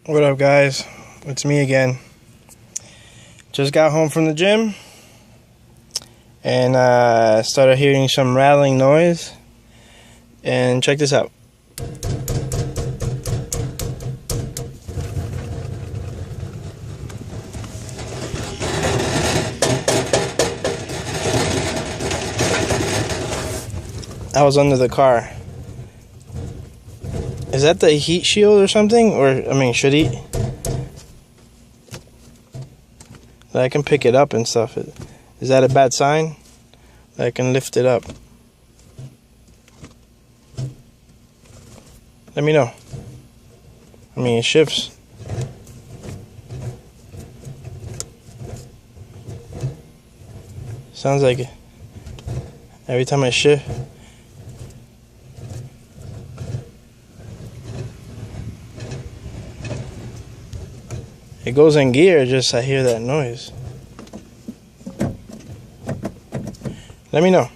What up, guys? It's me again. Just got home from the gym and started hearing some rattling noise. And check this out. I was under the car. Is that the heat shield or something? Or, I mean, should he? I can pick it up and stuff. Is that a bad sign? I can lift it up. Let me know. I mean, it shifts. Sounds like it. Every time I shift. It goes in gear, just I hear that noise. Let me know.